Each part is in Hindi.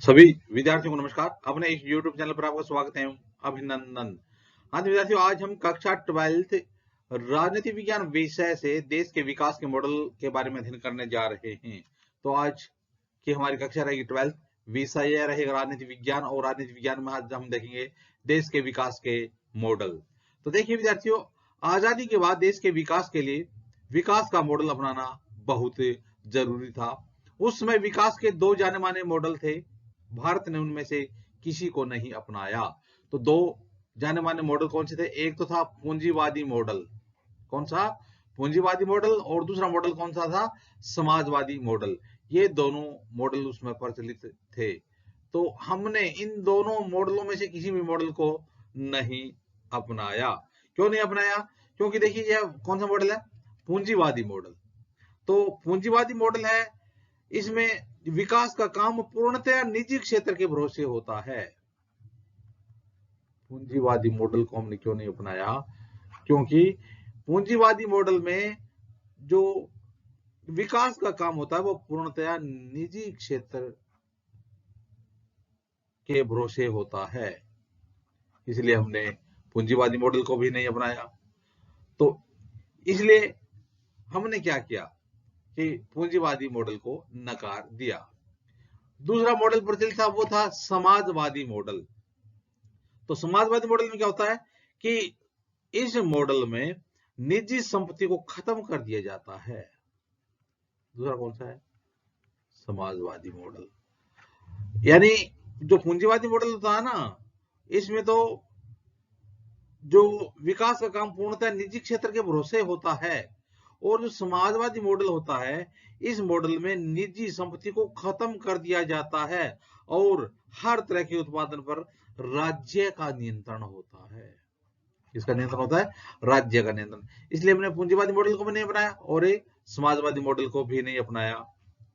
सभी विद्यार्थियों को नमस्कार। अपने इस YouTube चैनल पर आपका स्वागत है, अभिनंदन। हाँ तो विद्यार्थियों, आज हम कक्षा 12th राजनीति विज्ञान विषय से देश के विकास के मॉडल के बारे में अध्ययन करने जा रहे हैं। तो आज की हमारी कक्षा रहेगी 12th, विषय यह रहेगा राजनीति विज्ञान, और राजनीति विज्ञान में आज हम देखेंगे देश के विकास के मॉडल। तो देखिए विद्यार्थियों, आजादी के बाद देश के विकास के लिए विकास का मॉडल अपनाना बहुत जरूरी था। उस समय विकास के दो जाने माने मॉडल थे, भारत ने उनमें से किसी को नहीं अपनाया। तो दो जाने माने मॉडल कौन से थे? एक तो था पूंजीवादी मॉडल। कौन सा? पूंजीवादी मॉडल। और दूसरा मॉडल कौन सा था? समाजवादी मॉडल। ये दोनों मॉडल उसमें प्रचलित थे। तो हमने इन दोनों मॉडलों में से किसी भी मॉडल को नहीं अपनाया। क्यों नहीं अपनाया? क्योंकि देखिए, यह कौन सा मॉडल है? पूंजीवादी मॉडल। तो पूंजीवादी मॉडल है, इसमें विकास का काम पूर्णतया निजी क्षेत्र के भरोसे होता है। पूंजीवादी मॉडल को हमने क्यों नहीं अपनाया? क्योंकि पूंजीवादी मॉडल में जो विकास का काम होता है वो पूर्णतया निजी क्षेत्र के भरोसे होता है, इसलिए हमने पूंजीवादी मॉडल को भी नहीं अपनाया। तो इसलिए हमने क्या किया कि पूंजीवादी मॉडल को नकार दिया। दूसरा मॉडल प्रचलित था, वो था समाजवादी मॉडल। तो समाजवादी मॉडल में क्या होता है कि इस मॉडल में निजी संपत्ति को खत्म कर दिया जाता है। दूसरा कौन सा है? समाजवादी मॉडल। यानी जो पूंजीवादी मॉडल होता है ना, इसमें तो जो विकास का काम पूर्णतः निजी क्षेत्र के भरोसे होता है, और जो समाजवादी मॉडल होता है, इस मॉडल में निजी संपत्ति को खत्म कर दिया जाता है और हर तरह के उत्पादन पर राज्य का नियंत्रण होता है। किसका नियंत्रण होता है? राज्य का नियंत्रण। इसलिए हमने पूंजीवादी मॉडल को भी नहीं अपनाया और एक समाजवादी मॉडल को भी नहीं अपनाया।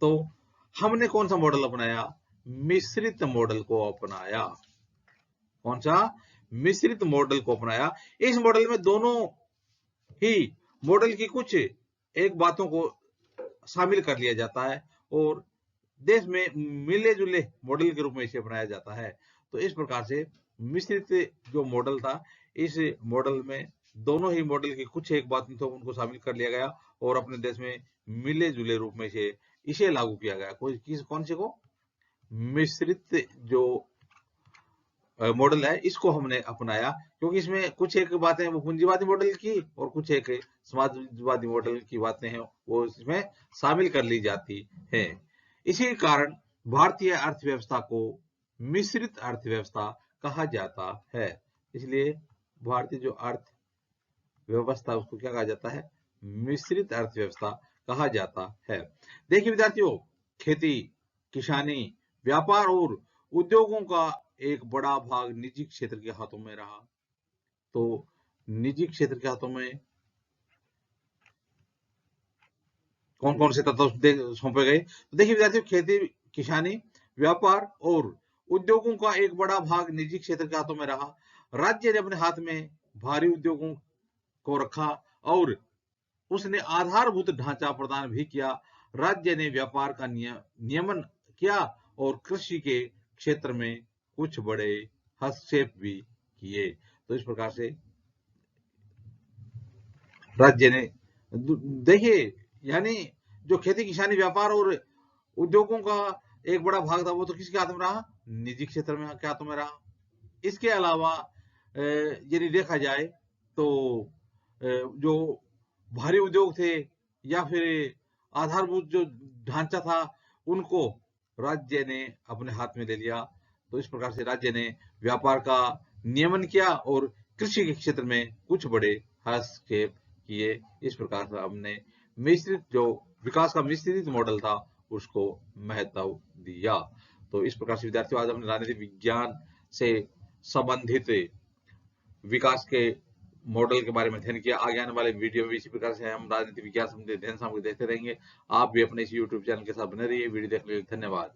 तो हमने कौन सा मॉडल अपनाया? मिश्रित मॉडल को अपनाया। कौन सा? मिश्रित मॉडल को अपनाया। इस मॉडल में दोनों ही मॉडल की कुछ एक बातों को शामिल कर लिया जाता है और देश में मिले जुले मॉडल के रूप में इसे अपनाया जाता है। तो इस प्रकार से मिश्रित जो मॉडल था, इस मॉडल में दोनों ही मॉडल की कुछ एक बातें तो उनको शामिल कर लिया गया और अपने देश में मिले जुले रूप में इसे लागू किया गया। कौन से को? मिश्रित जो मॉडल है, इसको हमने अपनाया, क्योंकि इसमें कुछ एक बातें वो पूंजीवादी मॉडल की और कुछ एक समाजवादी मॉडल की बातें हैं वो इसमें शामिल कर ली जाती हैं। इसी कारण भारतीय अर्थव्यवस्था को मिश्रित अर्थव्यवस्था कहा जाता है। इसलिए भारतीय जो अर्थव्यवस्था उसको क्या कहा जाता है? मिश्रित अर्थव्यवस्था कहा जाता है। देखिए विद्यार्थियों, खेती, किसानी, व्यापार और उद्योगों का एक बड़ा भाग निजी क्षेत्र के हाथों में रहा। तो निजी क्षेत्र के हाथों में कौन कौन से तत्व सौंपे गए? तो देखिए विद्यार्थियों, खेती, किसानी, व्यापार और उद्योगों का एक बड़ा भाग निजी क्षेत्र के हाथों में रहा। राज्य ने अपने हाथ में भारी उद्योगों को रखा और उसने आधारभूत ढांचा प्रदान भी किया। राज्य ने व्यापार का नियमन किया और कृषि के क्षेत्र में कुछ बड़े हस्तक्षेप भी किए। तो इस प्रकार से राज्य ने, देखिए, यानी जो खेती, किसानी, व्यापार और उद्योगों का एक बड़ा भाग था वो तो किसके हाथ में रहा? निजी क्षेत्र में के हाथों में रहा। इसके अलावा यदि देखा जाए तो जो भारी उद्योग थे या फिर आधारभूत जो ढांचा था, उनको राज्य ने अपने हाथ में ले लिया। तो इस प्रकार से राज्य ने व्यापार का नियमन किया और कृषि के क्षेत्र में कुछ बड़े हस्तक्षेप किए। इस प्रकार से हमने मिश्रित जो विकास का मिश्रित मॉडल था उसको महत्व दिया। तो इस प्रकार से विद्यार्थियों, आज हमने राजनीतिक विज्ञान से संबंधित विकास के मॉडल के बारे में अध्ययन किया। आगे आने वाले वीडियो में इसी प्रकार से हम राजनीतिक विज्ञान संबंधित अध्ययन सामग्री देखते रहेंगे। आप भी अपने इस YouTube चैनल के साथ बने रहिए। वीडियो देखने के लिए धन्यवाद।